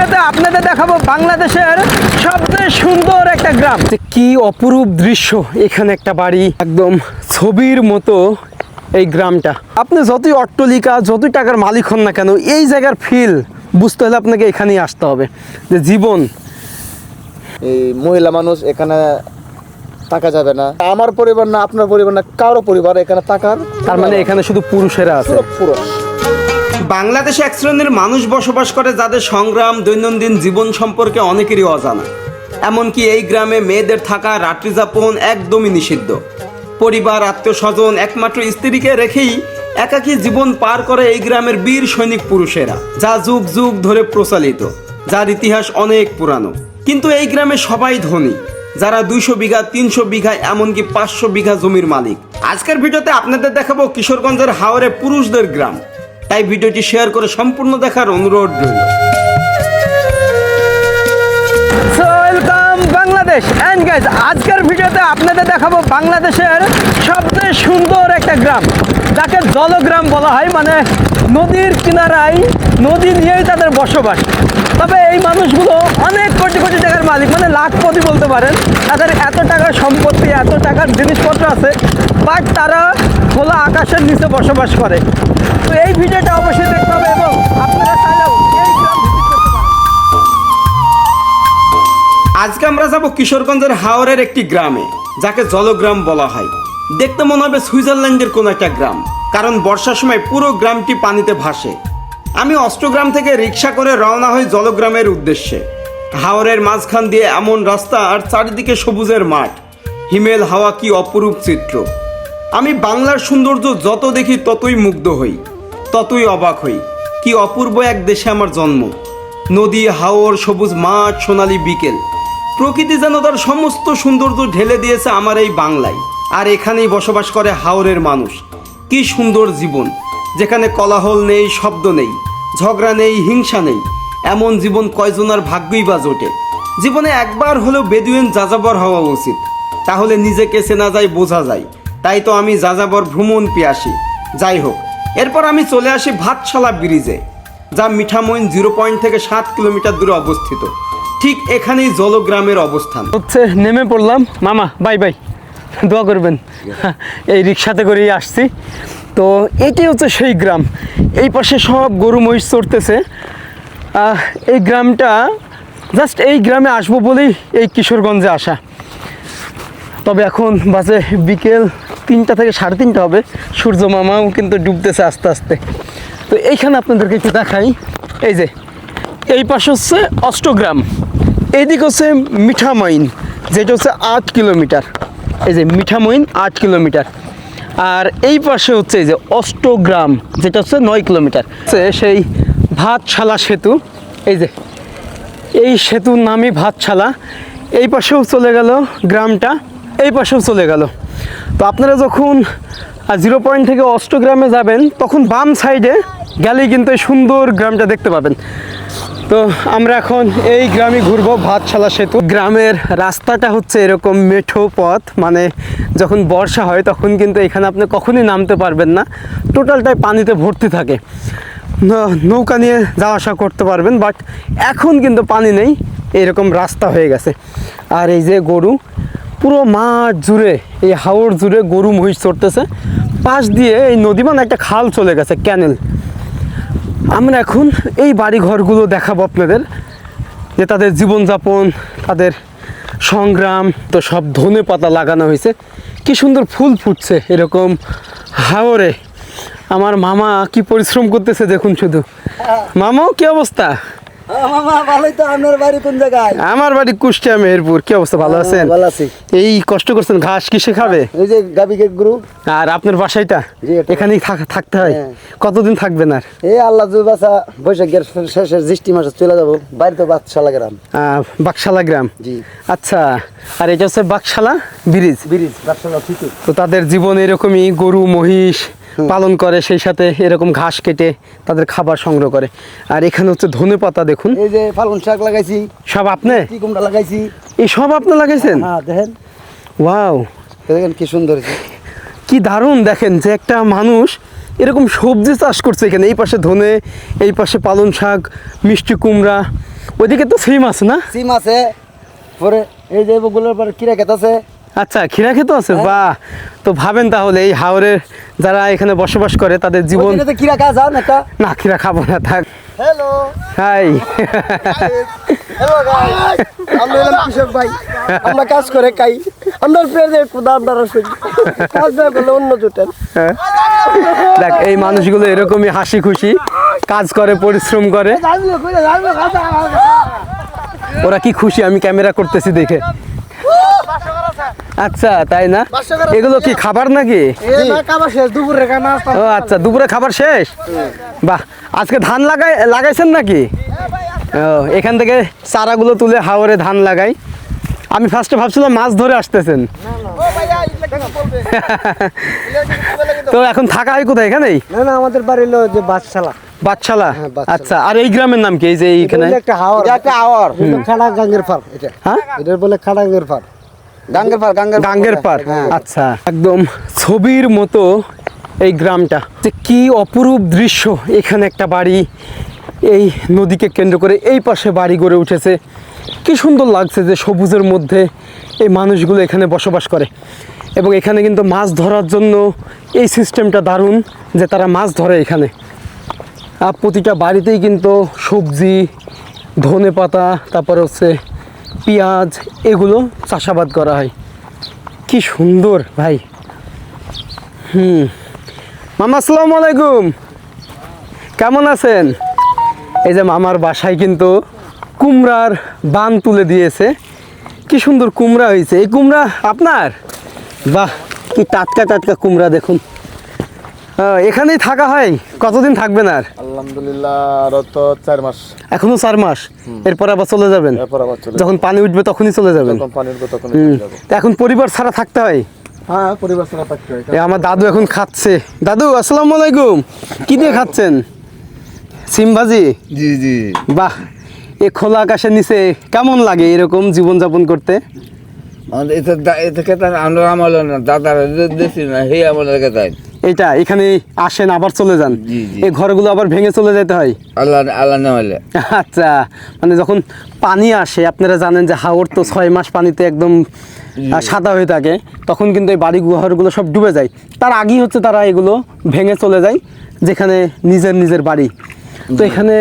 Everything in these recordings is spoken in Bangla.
ভিডিওতে আপনাদের দেখাবো বাংলাদেশের সবচেয়ে সুন্দর একটা গ্রাম। কি অপরূপ দৃশ্য, এখানে একটা বাড়ি একদম ছবির মতো। এই গ্রামটা আপনি যতই অট্টালিকা যতই টাকার মালিক হন না কেন, এই জায়গার ফিল বুঝতে হলে আপনাকে এখানেই আসতে হবে। যে জীবন, এই মহিলা মানুষ এখানে থাকা যাবে না, আমার পরিবার না আপনার পরিবার না কারো পরিবার এখানে থাকার, তার মানে এখানে শুধু পুরুষেরা আছে। পুরো বাংলাদেশে এক শ্রেণীর মানুষ বসবাস করে যাদের সংগ্রাম দৈনন্দিন জীবন সম্পর্কে অনেকেরই অজানা। এমনকি এই গ্রামে মেয়েদের থাকা রাত্রি যাপন একদমই নিষিদ্ধ। পরিবার আত্মীয় স্বজন একমাত্র স্ত্রীকে রেখেই একাকী জীবন পার করে এই গ্রামের বীর সৈনিক পুরুষেরা, যা যুগ যুগ ধরে প্রচলিত, যার ইতিহাস অনেক পুরানো। কিন্তু এই গ্রামে সবাই ধনী, যারা 200 বিঘা 300 বিঘা এমনকি 500 বিঘা জমির মালিক। আজকের ভিডিওতে আপনাদের দেখাবো কিশোরগঞ্জের হাওরে পুরুষদের গ্রাম। তাই ভিডিওটি শেয়ার করে সম্পূর্ণ দেখার অনুরোধ রইল। ওয়েলকাম বাংলাদেশ এন্ড গাইস, আজকের ভিডিওতে আপনাদের দেখাবো বাংলাদেশের সবচেয়ে সুন্দর একটা গ্রাম, যাকে জলগ্রাম বলা হয়। মানে নদীর কিনারায়, নদী নিয়েই তাদের বসবাস। তবে এই মানুষগুলো অনেক কোটি কোটি টাকার মালিক, মানে লাখপতি বলতে পারেন। তাদের এত টাকার সম্পত্তি, এত টাকার জিনিসপত্র আছে, বাট তারা খোলা আকাশের নিচে বসবাস করে। তো এই ভিডিওটা অবশ্যই দেখতে হবে এবং আপনারা চাইলেও এই গ্রাম ভিজিট করতে পারেন। আজকে আমরা যাব কিশোরগঞ্জের হাওরের একটি গ্রামে, যাকে জলগ্রাম বলা হয়। দেখতে মনে হবে সুইজারল্যান্ডের কোন একটা গ্রাম, কারণ বর্ষার সময় পুরো গ্রামটি পানিতে ভাসে। আমি অষ্টগ্রাম থেকে রিক্সা করে রওনা হই জলগ্রামের উদ্দেশ্যে। হাওরের মাঝখান দিয়ে এমন রাস্তা আর চারিদিকে সবুজের মাঠ, হিমেল হাওয়া, কি অপরূপ চিত্র। আমি বাংলার সৌন্দর্য যত দেখি ততই মুগ্ধ হই, ততই অবাক হই। কি অপূর্ব এক দেশে আমার জন্ম। নদী, হাওর, সবুজ মাঠ, সোনালী বিকেল, প্রকৃতি যেন তার সমস্ত সৌন্দর্য ঢেলে দিয়েছে আমার এই বাংলায়। আর এখানেই বসবাস করে হাওরের মানুষ। কি সুন্দর জীবন, যেখানে কোলাহল নেই, শব্দ নেই, ঝগড়া নেই, হিংসা নেই। এমন জীবন কয়জনের ভাগ্যই বা জোটে। জীবনে একবার হলেও বেদুইন যাযাবর হওয়া উচিত, তাহলে নিজেকে চেনা যায়, বোঝা যায়। তাই তো আমি যাযাবর ভ্রমণ পিয়াসী। যাই হোক, এরপর আমি চলে আসি ভাতশালা ব্রিজে, যা মিঠামইন 0 পয়েন্ট থেকে 7 কিলোমিটার দূরে অবস্থিত। ঠিক এখানেই জলগ্রামের অবস্থান। হচ্ছে নেমে পড়লাম। মামা বাই বাই, দোয়া করবেন। এই রিক্সাতে করেই আসছি। তো এটাই হচ্ছে সেই গ্রাম। এই পাশে সব গরু মহিষ চড়তেছে। এই গ্রামটা জাস্ট এই গ্রামে আসবো বলেই এই কিশোরগঞ্জে আসা। তবে এখন বাজে বিকেল 3টা থেকে 3:30 হবে। সূর্য মামাও কিন্তু ডুবতেছে আস্তে আস্তে। তো এইখানে আপনাদেরকে একটু দেখাই। এই যে এই পাশে হচ্ছে অষ্টগ্রাম, এইদিক হচ্ছে মিঠামইন, যেটা হচ্ছে 8 কিলোমিটার। এই যে মিঠামইন 8 কিলোমিটার। আর এই পাশে হচ্ছে এই যে অষ্টগ্রাম, যেটা হচ্ছে 9 কিলোমিটার। সেই ভাতশালা সেতু, এই যে এই সেতুর নামই ভাতশালা। এই পাশেও চলে গেল গ্রামটা, এই পাশেও চলে গেল। তো আপনারা যখন 0 পয়েন্ট থেকে অষ্টগ্রামে যাবেন, তখন বাম সাইডে গেলেই কিন্তু এই সুন্দর গ্রামটা দেখতে পাবেন। তো আমরা এখন এই গ্রামে ঘুরবো, ভাতশালা সেতু। গ্রামের রাস্তাটা হচ্ছে এরকম মেঠো পথ, মানে যখন বর্ষা হয় তখন কিন্তু এখানে আপনি কখনই নামতে পারবেন না, টোটালটাই পানিতে ভর্তি থাকে। নৌকা নিয়ে যাওয়া আসা করতে পারবেন, বাট এখন কিন্তু পানি নেই, এরকম রাস্তা হয়ে গেছে। আর এই যে গরু, পুরো মাঠ জুড়ে, এই হাওর জুড়ে গরু মহিষ চড়তেছে। পাশ দিয়ে এই নদী, মানে একটা খাল চলে গেছে, ক্যানেল। আমরা এখন এই বাড়িঘরগুলো দেখাবো আপনাদের, যে তাদের জীবনযাপন, তাদের সংগ্রাম। তো সব ধনে পাতা লাগানো হয়েছে, কি সুন্দর ফুল ফুটছে এরকম হাওরে। আমার মামা কি পরিশ্রম করতেছে দেখুন শুধু। মামাও কি অবস্থা? আমার বাড়ি কুষ্টিয়া মেহেরপুর। কি অবস্থা, ভালো আছেন? ভালো আছি। এই কষ্ট করছেন, ঘাস কিসে খাবে? এই যে গাবিকে গরু। আর আপনার বাসাইটা এখানেই থাকতে হয়? কতদিন থাকবেন? আর এই আল্লাহ বাসা, বৈশাখের শেষের জ্যৈষ্ঠ মাসে চলে যাবো। বাড়ি তো বাকশালা গ্রাম। বাকশালা গ্রাম, জি। আচ্ছা। আর এটা হচ্ছে বাকশালা ব্রিজ। বাকশালা ঠিক। তো তাদের জীবন এরকমই, গরু মহিষ পালন করে, সেই সাথে এরকম ঘাস কেটে তাদের খাবার সংগ্রহ করে। আর এখানে হচ্ছে ধনে পাতা দেখুন। এই যে পালং শাক লাগাইছি, সব আপনি? কি কুমড়া লাগাইছি, এই সব আপনি লাগাইছেন? হ্যাঁ, দেখেন। ওয়াও, দেখেন কি সুন্দর, কি দারুণ। দেখেন যে একটা মানুষ এরকম সবজি চাষ করছে এখানে। এই পাশে ধনে, এই পাশে পালং শাক, মিষ্টি কুমড়া, ওইদিকে তো সিম আছে না? সিম আছে, পরে এই যে গুলোর পরে কিরা খেত আছে। আচ্ছা, খিরা খেত আছে, বাহ। তো ভাবেন তাহলে এই হাওরের যারা এখানে বসবাস করে তাদের জীবন। ওইদিকে কিরা খাওয়া যাও না একটা। না, খিরা খাবো না, থাক। Hello hi. হ্যালো গাইস, আমরা হলাম কৃষক ভাই, আমরা কাজ করে খাই। আমরা পেটে কুদার দ্বারা শুনি, কাজ না করলে অন্য জোটেন। দেখ, এই মানুষগুলো এরকমই হাসি খুশি কাজ করে, পরিশ্রম করে। ওরা কি খুশি আমি ক্যামেরা করতেছি দেখে। আচ্ছা, তাই না? এগুলো কি খাবার নাকি? ও আচ্ছা, দুপুরে খাবার শেষ। বাহ, আজকে ধান লাগাইছেন নাকি? ও, এখান থেকে চারাগুলো তুলে হাওরে ধান লাগাই। আমি ফার্স্টে ভাবছিলাম মাছ ধরে আসতেছেন। তো এখন থাকা হয় কোথায়? এখানেই? না, আমাদের বাড়ি হলো যে বাদশালা। বাদশালা। বাদশালা। আচ্ছা, আর এই গ্রামের নাম কি? এই যে এইখানে একটা হাওর, একটা হাওর, খাড়া গাঙ্গের পার এটা। হ্যাঁ, এটার বলে খাড়া গাঙ্গের পার। গাঙ্গের পার। আচ্ছা, একদম ছবির মতো এই গ্রামটা। যে কি অপরূপ দৃশ্য! এখানে একটা বাড়ি, এই নদীকে কেন্দ্র করে এই পাশে বাড়ি গড়ে উঠেছে। কি সুন্দর লাগছে যে সবুজের মধ্যে এই মানুষগুলো এখানে বসবাস করে। এবং এখানে কিন্তু মাছ ধরার জন্য এই সিস্টেমটা দারুণ, যে তারা মাছ ধরে এখানে। আর প্রতিটা বাড়িতেই কিন্তু সবজি, ধনেপাতা, তারপরে হচ্ছে পেঁয়াজ, এগুলো চাষাবাদ করা হয়। কি সুন্দর ভাই। মামা, আসসালামু আলাইকুম, কেমন আছেন? এই যে মামার বাসায় কিন্তু কুমড়ার বান তুলে দিয়েছে। কি সুন্দর কুমড়া হয়েছে। এই কুমড়া আপনার? বাহ, কি টাটকা টাটকা কুমড়া দেখুন। এখানেই থাকা হয়? কতদিন থাকবেন আর? আলহামদুলিল্লাহ, আরো তো 4 মাস। এখনো 4 মাস? এরপর আবার চলে যাবেন? এরপর আবার চলে যখন পানি উঠবে তখনই চলে যাবেন? যখন পানি উঠবে তখনই চলে যাবো। তা এখন পরিবার ছাড়া থাকতে হয়? হ্যাঁ, পরিবার ছাড়া থাকতে হয়। এ আমার দাদু এখন খাচ্ছে। দাদু, আসসালামু আলাইকুম, কি দিয়ে খাচ্ছেন? সিম ভাজি? জি জি। বাহ, এ খোলা আকাশের নিচে কেমন লাগে এরকম জীবনযাপন করতে? এটা খেতে আমরা আমল না, দাদার দেশি না, হে আমল খেতে। এটা এখানে আসেন আবার চলে যান? জি, জি। এই ঘরগুলো আবার ভেঙে চলে যেতে হয়? আল্লাহ আল্লাহ নেওয়ালে। আচ্ছা, মানে যখন পানি আসে, আপনারা জানেন যে হাওর তো 6 মাস পানিতে একদম সাদা হয়ে থাকে, তখন কিন্তু এই বাড়ি ঘরগুলো সব ডুবে যায়। তার আগেই হচ্ছে তারা এগুলো ভেঙে চলে যায় যেখানে নিজের বাড়ি। তো এখানে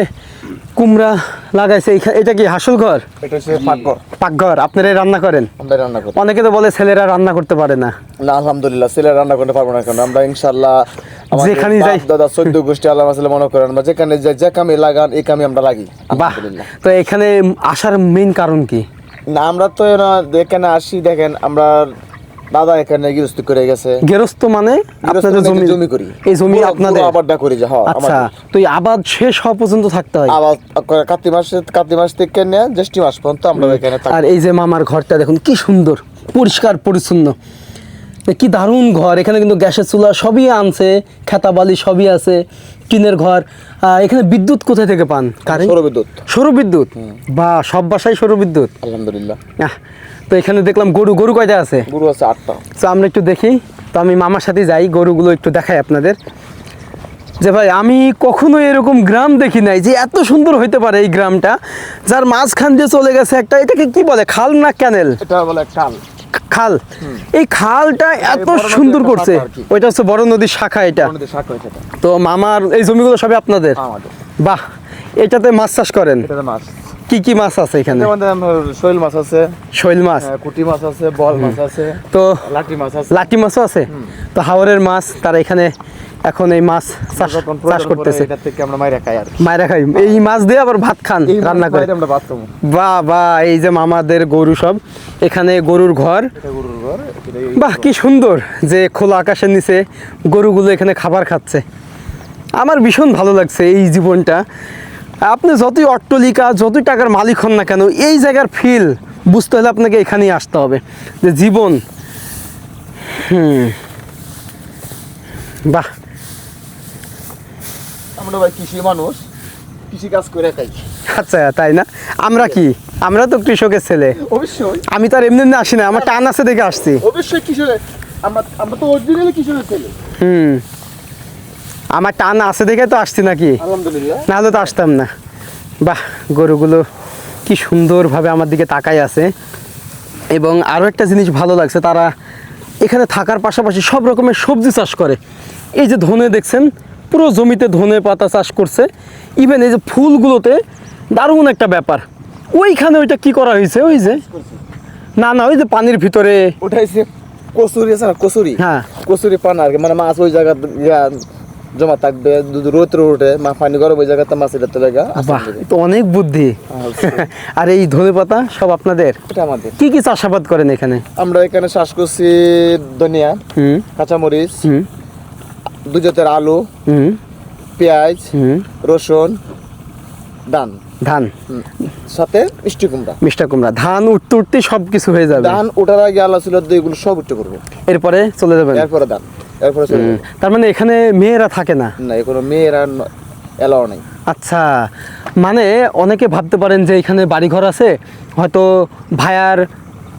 কুমড়া লাগাইছে। এটা কি হাসল ঘর? এটা হচ্ছে পাকঘর। পাকঘর আপনারাই রান্না করেন? আমরা রান্না করি। অনেকে তো বলে ছেলেরা রান্না করতে পারে না। না, আলহামদুলিল্লাহ, ছেলে রান্না করতে পারবো না, কারণ আমরা ইনশাআল্লাহ যেখানেই যাই, দাদা 14 গোষ্ঠী আল্লাহ মাসালে মনে করেন, আমরা যেখানে যাই, যে কামে লাগান এই কামে আমরা লাগি। বাহ, আলহামদুলিল্লাহ। তো এখানে আসার মেইন কারণ কি? না, আমরা তো এখানে আসি, দেখেন আমরা দাদা এখানে গৃহস্থ করে গেছে। গেরস্ত মানে আপনাদের জমি করি, এই জমি আপনাদের? আবাদটা করি যে। হ্যাঁ, আচ্ছা, তো এই আবাদ শেষ হওয়া পর্যন্ত থাকতে হয়? আবাদ কার্তিক মাস থেকে নিয়ে জ্যৈষ্ঠ মাস পর্যন্ত আমরা এখানে থাকি। আর এই যে মামার ঘরটা দেখুন কি সুন্দর, পরিষ্কার পরিচ্ছন্ন, কি দারুণ ঘর। এখানে কিন্তু গ্যাসের চুলা সবই আনছে, খেতাবালি সবই আছে, টিনের ঘর। এখানে বিদ্যুৎ কোথা থেকে পান? কারেন্ট? সৌরবিদ্যুৎ। সৌরবিদ্যুৎ? বা সব বাসায় সৌরবিদ্যুৎ? আলহামদুলিল্লাহ। তো এখানে দেখলাম গরু কয়টা আছে? গরু আছে 8টা। তো আমরা একটু দেখি। তো আমি মামার সাথে যাই, গরুগুলো একটু দেখাই আপনাদের। যে ভাই, আমি কখনো এরকম গ্রাম দেখি নাই যে এত সুন্দর হইতে পারে এই গ্রামটা, যার মাঝখান দিয়ে চলে গেছে একটা, এটাকে কি বলে, খাল না ক্যানেল? এটা বলে খাল। খাল। এই খালটা এত সুন্দর করছে। ওইটা হচ্ছে বড় নদীর শাখা এটা। তো মামার এই জমিগুলো সবই আপনাদের? আমাদের। বাহ, এটাতে মাছ চাষ করেন? এটাতে মাছ। কি কি মাছ আছে এখানে? শৈল মাছ আছে, শৈল মাছ, কুটি মাছ আছে, বল মাছ আছে, তো লাটি মাছ আছে। লাটি মাছও আছে। তো হাওরের মাছ তারা এখানে এখন এই মাছ চাষ করতেছে। এটা থেকে আমরা মাইরা খাই আর কি। মায়েরা খাই এই মাছ দিয়ে, আবার ভাত খান রান্না করে? আমরা ভাত খাবো। বাহ বাহ, এই যে মামাদের গরু সব, এখানে গরুর ঘর। এটা গরুর ঘর। বাহ, কি সুন্দর যে খোলা আকাশের নিচে গরুগুলো এখানে খাবার খাচ্ছে। আমার ভীষণ ভালো লাগছে এই জীবনটা। আপনি যতই অট্টালিকা, যতই টাকার মালিক হন না কেন, এই জায়গার ফিল বুঝতে হলে আপনাকে এখানেই আসতে হবে, যে জীবন। বাহ, আমরা ভাই কৃষি মানুষ, কৃষি কাজ করে খাই। আচ্ছা, তাই না? আমরা কি, আমরা তো কৃষকের ছেলে। অবশ্যই। আমি তো আর এমনি এমনি আসি না, আমার টান আছে দেখে আসছি। অবশ্যই কৃষকের, আমরা তো অরিজিনালি কৃষকের ছেলে। আমার টান আছে দেখে তো আসছি নাকি? আলহামদুলিল্লাহ। নাহলে তো আসতাম না। বাহ, গরুগুলো কি সুন্দরভাবে আমার দিকে তাকায় আছে। এবং আরও একটা জিনিস ভালো লাগছে, তারা এখানে থাকার পাশাপাশি সব রকমের সবজি চাষ করে। এই যে ধনে দেখছেন, পুরো জমিতে ধনে পাতা চাষ করছে। ইভেন এই যে ফুলগুলোতে দারুণ একটা ব্যাপার। ওইখানে ওইটা কি করা হয়েছে, ওই যে না না ওই যে পানির ভিতরে উঠাইছে কচুরি আছে না, কচুরি, হ্যাঁ। কচুরি পানা আর কি, মানে মাছ ওই জায়গা জমা থাকবে, রোদ উঠে পানি গরম ওই জায়গাতে মাছ এটা তোলে গা। বাহ, তো অনেক বুদ্ধি। আর এই ধনে পাতা সব আপনাদের? এটা আমাদের। কি কি চাষাবাদ করেন এখানে? আমরা এখানে চাষ করছি ধনিয়া, হুম কাঁচামরিচ, হুম 2 জাতের আলু, হুম পেঁয়াজ, হুম রসুন, ধান, ধান, সাথে মিষ্টি কুমড়া। মিষ্টা কুমড়া। ধান উঠতে উঠতে সব কিছু হয়ে যাবে। ধান ওঠার আগে আল্লাহ ছিল এগুলো সব উঠতে করবো, এরপরে চলে যাবেন। এরপরে ধান, এরপরে চলে যাবো। তার মানে এখানে মেয়েরা থাকে না? না, এখনো মেয়েরা এলাও নেই। আচ্ছা, মানে অনেকে ভাবতে পারেন যে এখানে বাড়িঘর আছে, হয়তো ভাইয়ার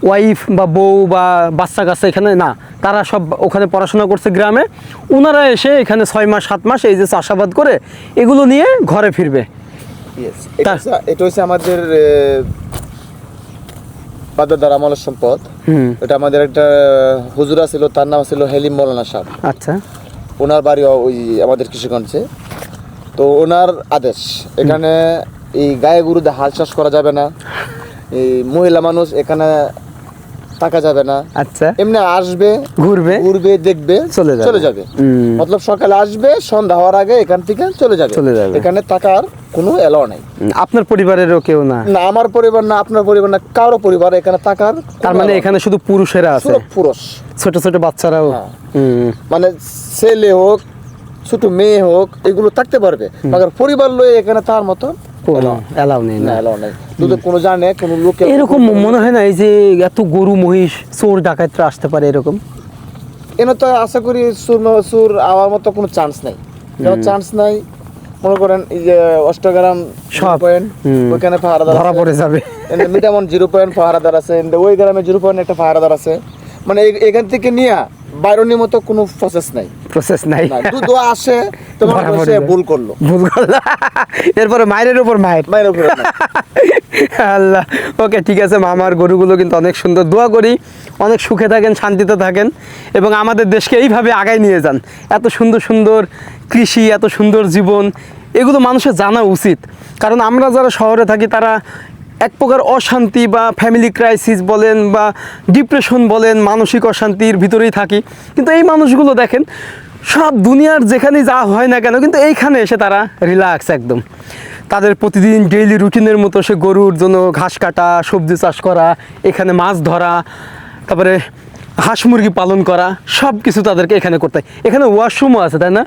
ওয়াইফ বা বউ বা বাচ্চা কাচ্চা এখানে না, তারা সব ওখানে পড়াশোনা করছে গ্রামে। ওনারা এসে এখানে 6 মাস 7 মাস এই যে চাষাবাদ করে এগুলো নিয়ে ঘরে ফিরবে। Yes, এটা হচ্ছে আমাদের বাদাদার আমলের সম্পদ। হুম এটা আমাদের একটা হুজুরা ছিল, তার নাম ছিল হেলিম মৌলানা সাহেব। আচ্ছা ওনার বাড়ি ওই আমাদের কৃষিগঞ্জে। তো ওনার আদেশ, এখানে এই গায়ে গরুতে হাল চাষ করা যাবে না, এই মহিলা মানুষ এখানে থাকা যাবে না। আচ্ছা, এমনি আসবে, ঘুরবে, ঘুরবে, দেখবে, চলে যাবে। মতলব সকালে আসবে, সন্ধ্যা হওয়ার আগে এখান থেকে চলে যাবে। এখানে থাকার কোনো এলাও নাই। আপনার পরিবারেরও কেউ না? না, আমার পরিবার না, আপনার পরিবার না, কারো পরিবার এখানে থাকার। তার মানে এখানে শুধু পুরুষেরা আছে? পুরুষ, ছোট ছোট বাচ্চারাও? মানে ছেলে হোক, ছোট মেয়ে হোক, এগুলো থাকতে পারবে। মাগার পরিবার লয়ে এখানে তার মতো এলাও নেই। না, এলাও নাই। যদি কোনো জানে, কোনো লোক এরকম মনে হয় না এই যে এত গরু মহিষ চোর ডাকাতরা আসতে পারে এরকম? এনে তো আশা করি সুর আওয়ার মতো কোনো চান্স নাই, চান্স নাই। মনে করেন এই যে অষ্টগ্রাম সব পয়েন্ট, ওইখানে পাহারাদার ধরা পড়ে যাবে। মিটামন 0 পয়েন্ট পাহারাদার আছে, ওই গ্রামে 0 পয়েন্ট একটা পাহারাদার আছে। মানে এখান থেকে নিয়ে বাইরনির মতো কোনো প্রসেস নাই। দুধ আসে, তোমার ভুল করলো, এরপরে মায়ের উপর মায়ের। আল্লাহ, ওকে ঠিক আছে। মামার গরুগুলো কিন্তু অনেক সুন্দর। দোয়া করি অনেক সুখে থাকেন, শান্তিতে থাকেন এবং আমাদের দেশকে এইভাবে আগায় নিয়ে যান। এত সুন্দর সুন্দর কৃষি, এত সুন্দর জীবন, এগুলো মানুষের জানা উচিত। কারণ আমরা যারা শহরে থাকি তারা এক প্রকার অশান্তি বা ফ্যামিলি ক্রাইসিস বলেন বা ডিপ্রেশন বলেন, মানসিক অশান্তির ভিতরেই থাকি। কিন্তু এই মানুষগুলো দেখেন, সব দুনিয়ার যেখানে যা হয় না কেন, কিন্তু এইখানে এসে তারা রিল্যাক্স একদম। তাদের প্রতিদিন ডেইলি রুটিনের মতো সে গরুর জন্য ঘাস কাটা, সবজি চাষ করা, এখানে মাছ ধরা, তারপরে হাঁস মুরগি পালন করা, সব কিছু তাদেরকে এখানে করতে হয়। এখানে ওয়াশরুমও আছে, তাই না?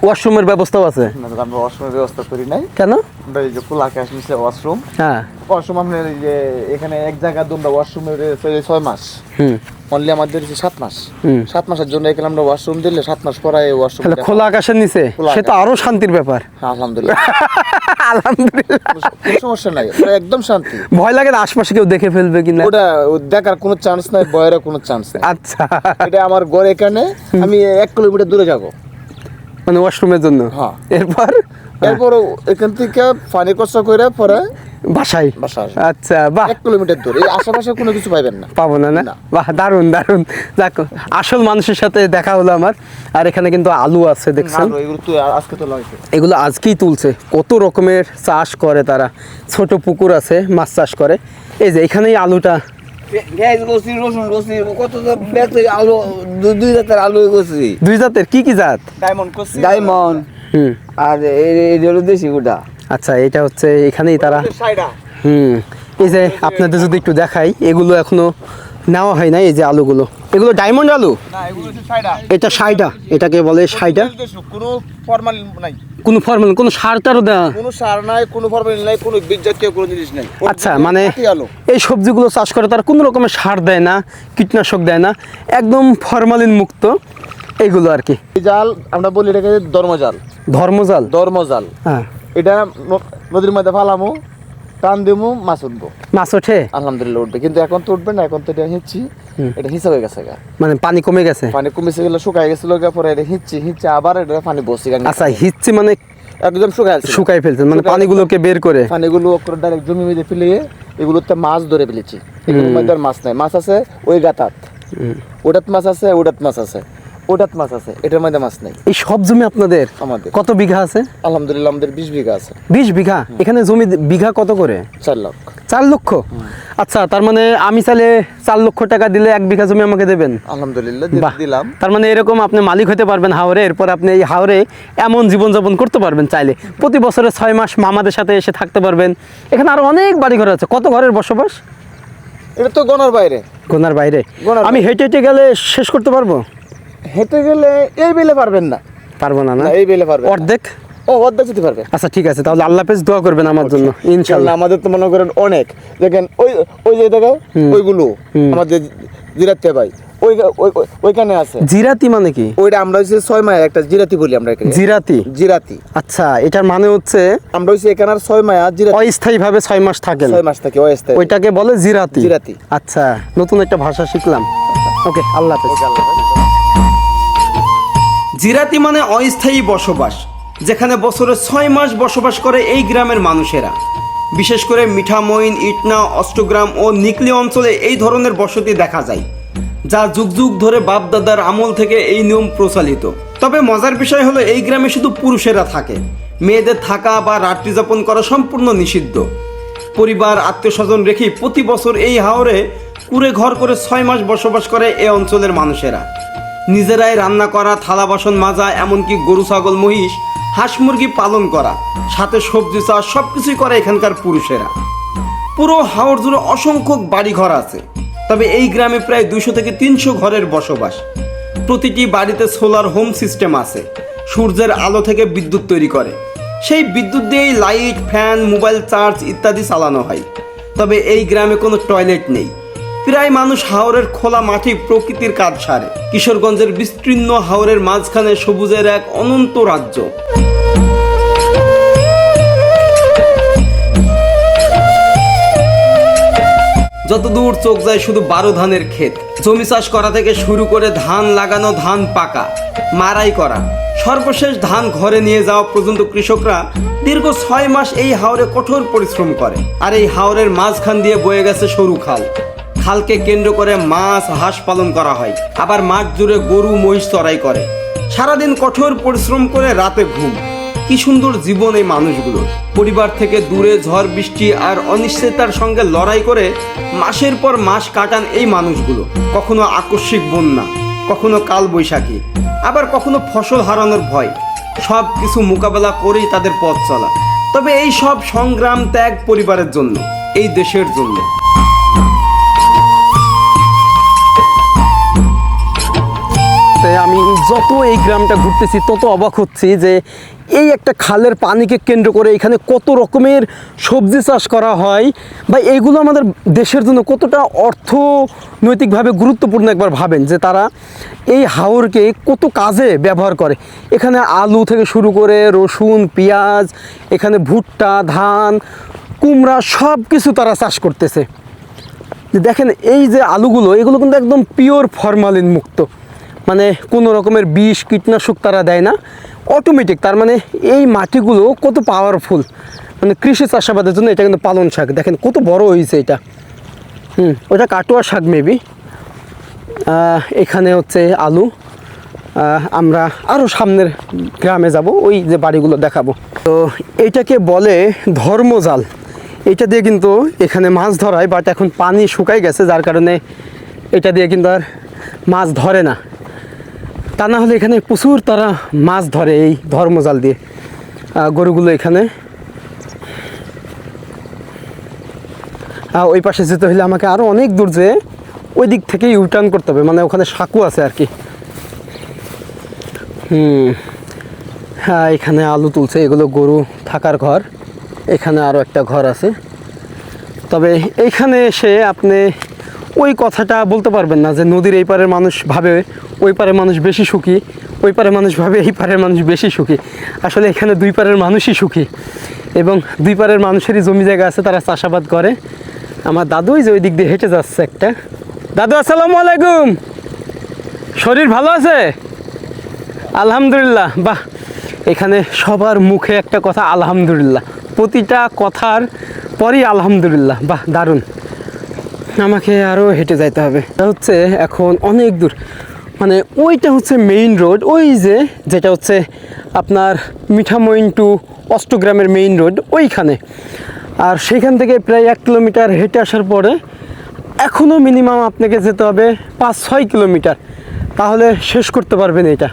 ওয়াশরুমের ব্যবস্থাও আছে? আমরা ওয়াশরুমের ব্যবস্থা করি নাই। কেন? আমরা এই যে খোলা আকাশ নিচে ওয়াশরুম। হ্যাঁ, ওয়াশরুম আপনার এই যে এখানে এক জায়গা আমরা ওয়াশরুমের 6 মাস, অনলি আমাদের 7 মাস। 7 মাসের জন্য এখানে আমরা ওয়াশরুম দিলে 7 মাস পরে এই ওয়াশরুম খোলা আকাশের নিচে, সে তো আরো শান্তির ব্যাপার। আলহামদুলিল্লাহ। আলহামদুলিল্লাহ, কোনো সমস্যা নাই, একদম শান্তি। ভয় লাগে না আশপাশে কেউ দেখে ফেলবে কিনা? ওটা দেখার কোনো চান্স নাই, ভয়ের কোনো চান্স নাই। আচ্ছা, এটা আমার ঘর এখানে, আমি 1 কিলোমিটার দূরে যাব, মানে ওয়াশরুমের জন্য। হ্যাঁ, এরপর এখান থেকে পানি খরচ করে পরে বাসায়। আচ্ছা, বাহ, 1 কিলোমিটার দূরে। এই আশেপাশে কোনো কিছু পাইবেন না, পাবো না? না, বাহ, দারুণ দারুণ। যাক, আসল মানুষের সাথে দেখা হলো আমার। আর এখানে কিন্তু আলু আছে দেখছেন, এগুলো আজকেই তুলছে। কত রকমের চাষ করে তারা, ছোট পুকুর আছে, মাছ চাষ করে। এই যে এখানেই আলুটা, রসুন করছি, কত আলু, 2 জাতের আলু করছি। 2 জাতের? কি কি জাত? ডায়মন্ড আর এই হলো দেশি গুড়া। আচ্ছা, এটা হচ্ছে এখানেই তারা। এই যে আপনাদের যদি একটু দেখাই, এগুলো এখনো নেওয়া হয় না। এই যে আলুগুলো, এগুলো ডায়মন্ড আলু। এটা 60টা, এটাকে বলে 60টা। কোনো ফরমালিন নাই, কোনো ফরমালিন, কোনো সার টারও দেওয়া? কোনো সার নাই, কোনো ফরমালিন নাই, কোনো বীজ জাতীয় কোনো জিনিস নাই। আচ্ছা, মানে এই সবজিগুলো চাষ করে তার কোনো রকমের সার দেয় না, কীটনাশক দেয় না, একদম ফরমালিন মুক্ত এইগুলো আর কি। এই জাল আমরা বলি এটাকে ধর্মজাল। ধর্মজাল, হ্যাঁ। এটা নদীর মধ্যে ফালামু, টান দিমু, মাছ উঠবো। মাছ ওঠে? আলহামদুলিল্লাহ উঠবে, কিন্তু এখন তো উঠবে না। এখন তো এটা হিচ্ছি, এটা হিসা হয়ে গেছে, মানে পানি কমে গেছে, পানি কমেছে গেলে শুকাই গেছিল, পরে এটা হিচ্ছি, আবার এটা পানি বসে। আচ্ছা, হিচ্ছি মানে একদম শুকাই ফেলছেন মানে শুকায় পানিগুলোকে বের করে। পানিগুলো ডাইরেক্ট জমি মেঝে ফেলিয়ে এগুলোতে মাছ ধরে ফেলেছি। এগুলোর মধ্যে আর মাছ নাই, মাছ আছে ওই গাতাত, ওটাত মাছ আছে, ওটাত মাছ আছে, ওটাত মাছ আছে, এটার মধ্যে মাছ নাই। এই সব জমি আপনাদের? আমাদের। কত বিঘা আছে? আলহামদুলিল্লাহ আমাদের 20 বিঘা আছে। 20 বিঘা? এখানে জমি বিঘা কত করে? 4 লক্ষ। 4 লক্ষ? আচ্ছা, তার মানে আমি চাইলে 4 লক্ষ টাকা দিলে 1 বিঘা জমি আমাকে দেবেন? আলহামদুলিল্লাহ বাহ। দিলাম। তার মানে এরকম আপনি মালিক হতে পারবেন হাওরে, এরপর আপনি এই হাওরে এমন জীবনযাপন করতে পারবেন চাইলে। প্রতি বছরে 6 মাস মামাদের সাথে এসে থাকতে পারবেন। এখানে আরো অনেক বাড়ি ঘর আছে। কত ঘরের বসবাস? এটা তো গনার বাইরে। গোনার বাইরে? গোনার আমি বাইরে। হেঁটে হেঁটে গেলে শেষ করতে পারবো? হেঁটে গেলে এই বেলে পারবেন না। পারবো না? না, না, এই বেলে পারবেন না। অর্ধেক? ও, অর্ধেক যেতে পারবে। আচ্ছা ঠিক আছে, তাহলে আল্লাহ হাফেজ, দোয়া করবেন আমার জন্য ইনশাআল্লাহ। কারণ আমাদের তো মনে করেন অনেক, দেখেন ওই ওই যে দেখো ওইগুলো আমাদের জিরাতে ভাই ওই ওইখানে আছে। জিরাতি মানে কি? ওইটা আমরা হচ্ছে 6 মায়া একটা জিরাতি বলি আমরা এখানে। জিরাতি? জিরাতি। আচ্ছা, এটার মানে হচ্ছে আমরা হচ্ছে এখানে 6 মায়া জিরাতি। অস্থায়ী ভাবে 6 মাস থাকেন? 6 মাস থাকে অস্থায়ী। ওইটাকে বলে জিরাতি। জিরাতি। আচ্ছা, নতুন একটা ভাষা শিখলাম। ওকে, আল্লাহ হাফেজ। জিরাতি মানে অস্থায়ী বসবাস, যেখানে বছরে 6 মাস বসবাস করে এই গ্রামের মানুষেরা। বিশেষ করে মিঠামইন, ইটনা, অষ্টগ্রাম ও নিকলি অঞ্চলে এই ধরনের বসতি দেখা যায়, যা যুগ যুগ ধরে বাপদাদার আমল থেকে এই নিয়ম প্রচলিত। তবে মজার বিষয় হলো এই গ্রামে শুধু পুরুষেরা থাকে, মেয়েদের থাকা বা রাত্রি যাপন করা সম্পূর্ণ নিষিদ্ধ। পরিবার আত্মীয় স্বজন রেখেই প্রতি বছর এই হাওরে কুড়ে ঘর করে 6 মাস বসবাস করে এই অঞ্চলের মানুষেরা। নিজেরাই রান্না করা, থালা বাসন মাজা, এমনকি গরু ছাগল মহিষ হাঁস মুরগি পালন করা, সাথে সবজি চাষ সবকিছুই করে এখানকার পুরুষেরা। পুরো হাওর জুড়ে অসংখ্য বাড়িঘর আছে, তবে এই গ্রামে প্রায় 200 থেকে 300 ঘরের বসবাস। প্রতিটি বাড়িতে সোলার হোম সিস্টেম আছে, সূর্যের আলো থেকে বিদ্যুৎ তৈরি করে। সেই বিদ্যুৎ দিয়েই লাইট, ফ্যান, মোবাইল চার্জ ইত্যাদি চালানো হয়। তবে এই গ্রামে কোনো টয়লেট নেই। প্রায় মানুষ হাওরের খোলা মাঠে প্রকৃতির কাজ সারে। কিশোরগঞ্জের বিস্তীর্ণ হাওরের মাঝখানে সবুজের এক অনন্ত রাজ্য। যতদূর চোখ যায় শুধু 12 ধানের ক্ষেত। জমি চাষ করা থেকে শুরু করে ধান লাগানো, ধান পাকা, মারাই করা, সর্বশেষ ধান ঘরে নিয়ে যাওয়া পর্যন্ত কৃষকরা দীর্ঘ 6 মাস এই হাওরে কঠোর পরিশ্রম করে। আর এই হাওরের মাঝখান দিয়ে বয়ে গেছে সরু খাল। খালকে কেন্দ্র করে মাছ, হাঁস পালন করা হয়, আবার মাঠ জুড়ে গরু মহিষ চড়াই করে। সারাদিন কঠোর পরিশ্রম করে রাতে ঘুম। কি সুন্দর জীবন এই মানুষগুলো। পরিবার থেকে দূরে ঝড় বৃষ্টি আর অনিশ্চয়তার সঙ্গে লড়াই করে মাসের পর মাস কাটান এই মানুষগুলো। কখনো আকস্মিক বন্যা, কখনো কাল বৈশাখী, আবার কখনো ফসল হারানোর ভয়। সব কিছু মোকাবেলা করেই তাদের পথ চলা। তবে এই সব সংগ্রাম ত্যাগ পরিবারের জন্য, এই দেশের জন্য। আমি যত এই গ্রামটা ঘুরতেছি তত অবাক হচ্ছি যে এই একটা খালের পানিকে কেন্দ্র করে এখানে কত রকমের সবজি চাষ করা হয়, বা এইগুলো আমাদের দেশের জন্য কতটা অর্থনৈতিকভাবে গুরুত্বপূর্ণ। একবার ভাবেন যে তারা এই হাওরকে কত কাজে ব্যবহার করে। এখানে আলু থেকে শুরু করে রসুন, পেঁয়াজ, এখানে ভুট্টা, ধান, কুমড়া সব কিছু তারা চাষ করতেছে। দেখেন এই যে আলুগুলো, এগুলো কিন্তু একদম পিওর ফরমালিন মুক্ত, মানে কোনো রকমের বিষ কীটনাশক তারা দেয় না, অটোমেটিক। তার মানে এই মাটিগুলো কত পাওয়ারফুল, মানে কৃষি চাষাবাদের জন্য। এটা কিন্তু পালন শাক, দেখেন কত বড় হয়েছে এটা। ওটা কাটোয়া শাক মেবি। এখানে হচ্ছে আলু। আমরা আরও সামনের গ্রামে যাব, ওই যে বাড়িগুলো দেখাবো। তো এইটাকে বলে ধর্মজাল। এটা দিয়ে কিন্তু এখানে মাছ ধরায়, বাট এখন পানি শুকাই গেছে, যার কারণে এটা দিয়ে কিন্তু আর মাছ ধরে না। তা না হলে এখানে প্রচুর তারা মাছ ধরে এই ধর্মজাল দিয়ে। গরুগুলো এখানে। ওই পাশে যেতে হলে আমাকে আরও অনেক দূর যেয়ে ওই দিক থেকে ইউটার্ন করতে হবে, মানে ওখানে সাঁকু আছে আর কি। হ্যাঁ, এখানে আলু তুলছে, এগুলো গরু থাকার ঘর। এখানে আরও একটা ঘর আছে। তবে এইখানে এসে আপনি ওই কথাটা বলতে পারবেন না যে নদীর এই পারের মানুষ ভাবে ওই পারের মানুষ বেশি সুখী, ওই পারের মানুষ ভাবে এই পারের মানুষ বেশি সুখী। আসলে এখানে দুই পারের মানুষই সুখী, এবং দুই পারের মানুষেরই জমি জায়গা আছে, তারা চাষাবাদ করে। আমার দাদুই যে ওই দিক দিয়ে হেঁটে যাচ্ছে একটা। দাদু আসসালামু আলাইকুম, শরীর ভালো আছে? আলহামদুলিল্লাহ। বাহ, এখানে সবার মুখে একটা কথা আলহামদুলিল্লাহ, প্রতিটা কথার পরই আলহামদুলিল্লাহ। বাহ, দারুণ। আমাকে আরও হেঁটে যাইতে হবে। এটা হচ্ছে এখন অনেক দূর, মানে ওইটা হচ্ছে মেইন রোড, ওই যেটা হচ্ছে আপনার মিঠামইন টু অষ্টগ্রামের মেইন রোড ওইখানে। আর সেখান থেকে প্রায় 1 কিলোমিটার হেঁটে আসার পরে এখনও মিনিমাম আপনাকে যেতে হবে 5-6 কিলোমিটার, তাহলে শেষ করতে পারবেন এটা।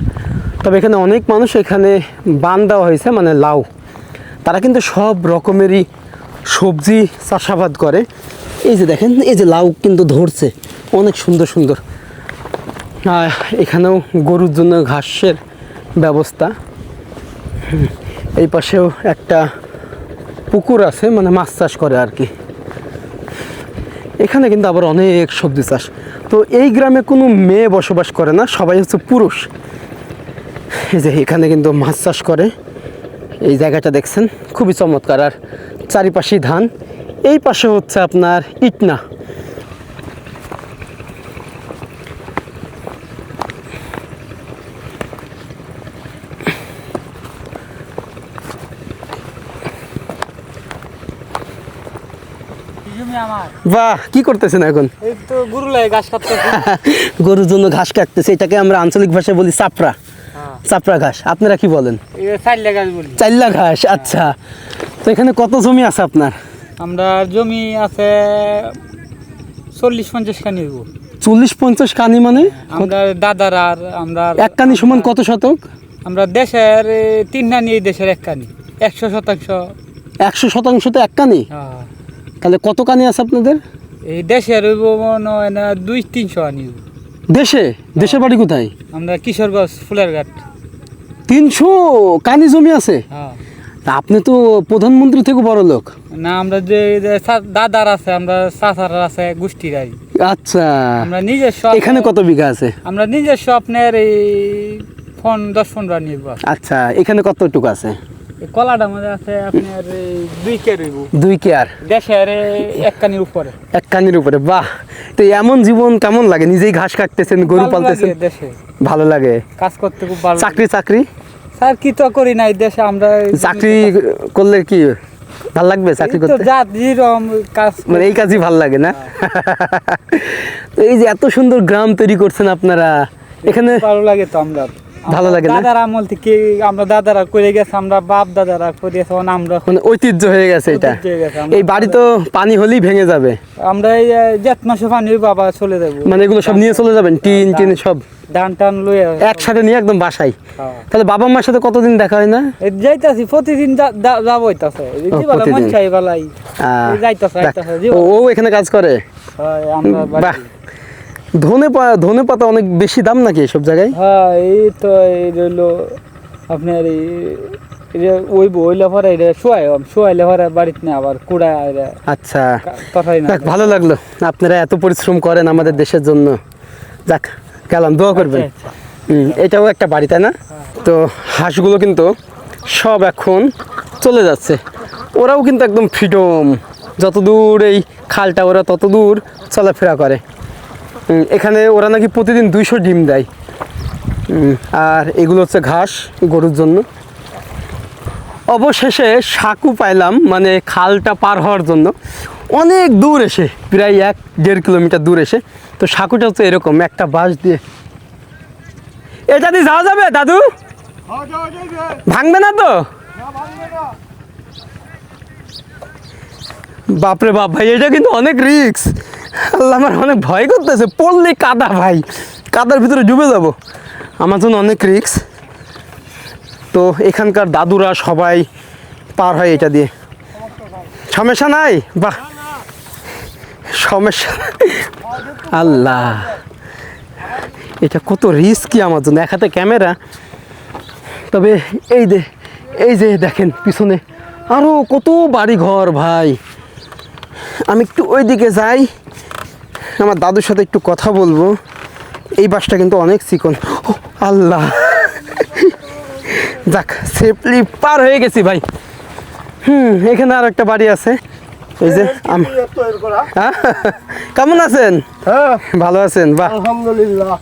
তবে এখানে অনেক মানুষ, এখানে বান দেওয়া হয়েছে মানে লাউ, তারা কিন্তু সব রকমেরই সবজি চাষাবাদ করে। এই যে দেখেন, এই যে লাউ কিন্তু ধরছে অনেক সুন্দর সুন্দর। আর এখানেও গরুর জন্য ঘাসের ব্যবস্থা। এই পাশেও একটা পুকুর আছে, মানে মাছ চাষ করে আর কি। এখানে কিন্তু আবার অনেক সবজি চাষ। তো এই গ্রামে কোনো মেয়ে বসবাস করে না, সবাই হচ্ছে পুরুষ। এই যে এখানে কিন্তু মাছ চাষ করে। এই জায়গাটা দেখছেন খুবই চমৎকার। আর চারিপাশেই ধান। এই পাশে হচ্ছে আপনার ইটনা। বাহ, কি করতেছেন এখন? এই তো গরু লাগে ঘাস কাটতেছে। গরুর জন্য ঘাস কাটতেছে, এটাকে আমরা আঞ্চলিক ভাষায় বলি চাপড়া। চাপড়া ঘাস, আপনারা কি বলেন? এটা চাইল্লা ঘাস বলি। চাইল্লা ঘাস, আচ্ছা। তো এখানে কত জমি আছে আপনার? আমরা জমি আছে 40-50 কানি হইব। 40-50 কানি মানে? আমরা দাদার আর আমরা এক কানি সমান কত শতক? আমরা দেশের 3 কানি, এই দেশের 1 কানি, 100%। 100% তো এক কানি? হ্যাঁ। তাহলে কত কানি আছে আপনাদের? এই দেশের হইব মনে হয় না 200-300 কানি হইব। দেশের বাড়ি কোথায়? আমরা কিশোরগঞ্জ ফুলেরঘাট। 300 কানি জমি আছে? হ্যাঁ। তা আপনি তো প্রধানমন্ত্রী থেকে বড় লোক। না, আমরা যে দাদার আছে, আমরা চাচার আছে, গোষ্ঠীর আর কি। আচ্ছা, আমরা নিজস্ব। এখানে কত বিঘা আছে? আমরা নিজস্ব আপনার এই 10-15 নিব। আচ্ছা, এখানে কতটুকু আছে? কলাটার মধ্যে আছে আপনার 2 কে রইব। 2 কেয়ার দেশের 1 কানির উপরে। 1 কানির উপরে। বাহ, তো এমন জীবন কেমন লাগে? নিজেই ঘাস কাটতেছেন, গরু ভালো পালতেছেন, লাগে দেশে ভালো লাগে? কাজ করতে খুব ভালো লাগে। চাকরি স্যার কি তো করি নাই দেশে আমরা। চাকরি করলে কি ভালো লাগবে? চাকরি এই তো করতে যা যেরকম কাজ মানে এই কাজই ভালো লাগে না? তো এই যে এত সুন্দর গ্রাম তৈরি করছেন আপনারা, এখানে ভালো লাগে তো। আমরা ভালো লাগে না? দাদার আমল থেকে আমরা দাদারা করে গেছে, আমরা বাপ দাদারা করে গেছে, আমরা মানে ঐতিহ্য হয়ে গেছে এটা। ঐতিহ্য হয়ে গেছে। আমরা এই বাড়ি তো পানি হলেই ভেঙে যাবে, আমরা এই জেঠ মাসে পানি বাবা চলে যাবো। মানে এগুলো সব নিয়ে চলে যাবেন, টিন সব ধান টান লয়ে একসাথে নিয়ে একদম বাসায়। হ্যাঁ। তাহলে বাবা মার সাথে কতদিন দেখা হয় না? যাইতাছি প্রতিদিন, যাব হইতাছে প্রতিদিন। মন চাই বেলাই যাইতাছে যাক, ও এখানে কাজ করে। আমরা বাহ, ধনে পাতা অনেক বেশি দাম নাকি এসব জায়গায়? হ্যাঁ, এই তো এই রইলো আপনার ওইলে পরে শোয়াইলে পরে বাড়িতে না আবার কুড়া। আচ্ছা, কথাই না। যাক, ভালো লাগলো আপনারা এত পরিশ্রম করেন আমাদের দেশের জন্য। যাক, গেলাম, দোয়া করবেন। আচ্ছা। এটাও একটা বাড়ি, তাই না? তো হাঁসগুলো কিন্তু সব এখন চলে যাচ্ছে, ওরাও কিন্তু একদম ফ্রিডম, যত দূর এই খালটা ওরা তত দূর চলাফেরা করে। এখানে ওরা নাকি প্রতিদিন 200 ডিম দেয়। আর এগুলো হচ্ছে ঘাস গরুর জন্য। অবশেষে সাঁকু পাইলাম, মানে খালটা পার হওয়ার জন্য অনেক দূর এসে, প্রায় 1-1.5 কিলোমিটার দূর এসে। তো সাঁকুটা হচ্ছে এরকম একটা বাঁশ দিয়ে। এটা দিয়ে যাওয়া যাবে দাদু? ভাঙবে না তো? বাপরে বাপ ভাই, এটা কিন্তু অনেক রিস্ক। আল্লাহ, আমার অনেক ভয় করতেছে, পড়লে কাদা ভাই, কাদার ভিতরে ডুবে যাব, আমার জন্য অনেক রিস্ক। তো এখানকার দাদুরা সবাই পার হয় এটা দিয়ে, সমস্যা নাই। বাহ, সমস্যা। আল্লাহ, এটা কত রিস্কি আমার জন্য, এক হাতে ক্যামেরা। তবে এই যে দেখেন পিছনে আরও কত বাড়ি ঘর ভাই। আমি একটু ওই দিকে যাই, আমার দাদুর সাথে একটু কথা বলবো। এই বাসটা কিন্তু অনেক চিকন। ও আল্লাহ, যাক, সেফলি পার হয়ে গেছি ভাই। এখানে আর একটা বাড়ি আছে। এই যে কেমন আছেন? হ্যাঁ, ভালো আছেন? বাহ, আলহামদুলিল্লাহ।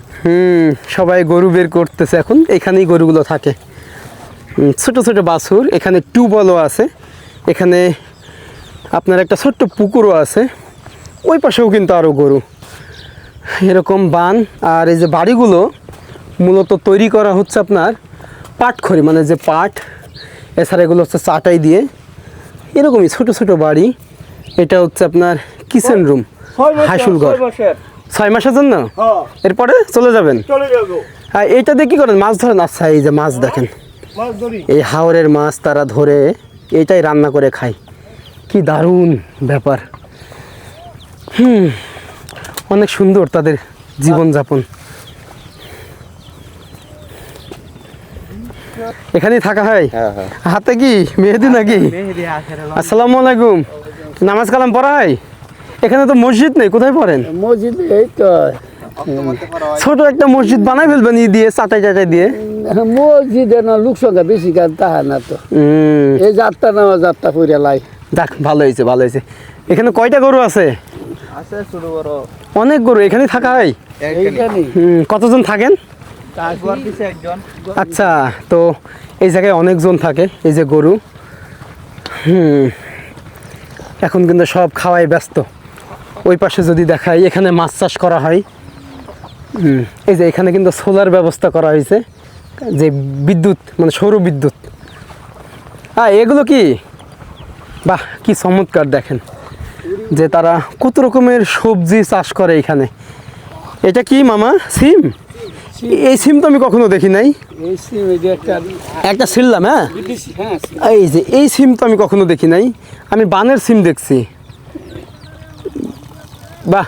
সবাই গরু বের করতেছে এখন, এখানেই গরুগুলো থাকে। ছোট ছোট বাছুর, এখানে টিউবওয়েলও আছে, এখানে আপনার একটা ছোট্ট পুকুরও আছে, ওই পাশেও কিন্তু আরও গরু, এরকম বান। আর এই যে বাড়িগুলো মূলত তৈরি করা হচ্ছে আপনার পাটখড়ি, মানে যে পাট, এছাড়া এগুলো হচ্ছে চাটাই দিয়ে, এরকমই ছোট ছোট বাড়ি। এটা হচ্ছে আপনার কিচেন রুম, হাসুল ঘর। 6 মাসের জন্য এরপরে চলে যাবেন। আর এইটা দিয়ে কি করেন, মাছ ধরেন? আচ্ছা, এই যে মাছ দেখেন, এই হাওরের মাছ তারা ধরে এইটাই রান্না করে খায়, কি দারুণ ব্যাপার। অনেক সুন্দর তাদের জীবনযাপন। এখানেই থাকা হয়? হাতে কি মেহেদি নাকি? আসসালামু আলাইকুম। নামাজ কালাম পড়া হয়? এখানে তো মসজিদ নেই, কোথায় পড়েন? মসজিদ এই তো ছোট একটা মসজিদ বানাই ফেলবেন ই দিয়ে, চাটাই টাটাই দিয়ে। মসজিদে না লোক সংখ্যা বেশি গান তাহা না তো, এই যাত্রা নেওয়া যাত্রা করে লাই। দেখ, ভালো হয়েছে ভালো হয়েছে। এখানে কয়টা গরু আছে? আছে ছোট বড় অনেক গরু। এখানে থাকা হয়? এইখানে কতজন থাকেন? একজন। আচ্ছা, তো এই জায়গায় অনেকজন থাকে। এই যে গরু, এখন কিন্তু সব খাওয়াই ব্যস্ত। ওই পাশে যদি দেখাই, এখানে মাছ চাষ করা হয়। এই যে এখানে কিন্তু সোলার ব্যবস্থা করা হয়েছে, যে বিদ্যুৎ, মানে সৌর বিদ্যুৎ। এগুলো কি, বাহ, কি চমৎকার! দেখেন যে তারা কত রকমের সবজি চাষ করে এখানে। এটা কি মামা, সিম? এই সিম তো আমি কখনো দেখি নাই। এই সিম এই যে একটা ছিললাম, হ্যাঁ, এই যে এই সিম তো আমি কখনো দেখি নাই, আমি বানের সিম দেখছি। বাহ!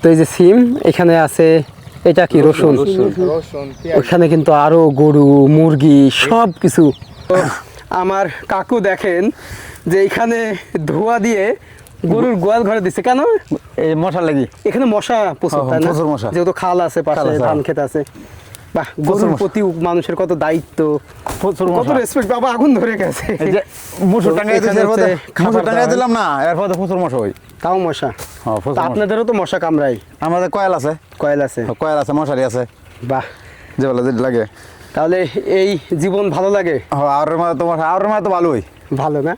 তো এই যে সিম এখানে আছে, এটা কি রসুন? ওখানে কিন্তু আরো গরু, মুরগি, সব কিছু। আমার কাকু দেখেন যে এখানে ধোয়া দিয়ে গরুর গোয়াল ঘরে দিচ্ছে। কেন? এই মশা লাগি। এখানে মশা প্রচুর, তাই না? প্রচুর মশা। যেহেতু খাল আছে পাশে, ধান ক্ষেত আছে। বাহ, গরুর প্রতি মানুষের কত দায়িত্ব, কত রেসপেক্ট। বাবা, আগুন ধরে গেছে। মুসুর টাঙ্গাই এখানে হচ্ছে খাবার দাবার। দিলাম না, এরপর তো প্রচুর মশা হয়। তাও মশা? হ্যাঁ, প্রচুর তা মশা। আপনাদেরও তো মশা কামড়ায়? আমাদের কয়েল আছে, কয়েল আছে? মশারি আছে, বাহ, যে বলে যেটা লাগে। তাহলে এই জীবন ভালো লাগে? আওয়ারের মাঝে তোমার আওয়ারের মাঝে তো ভালোই, ভালো না?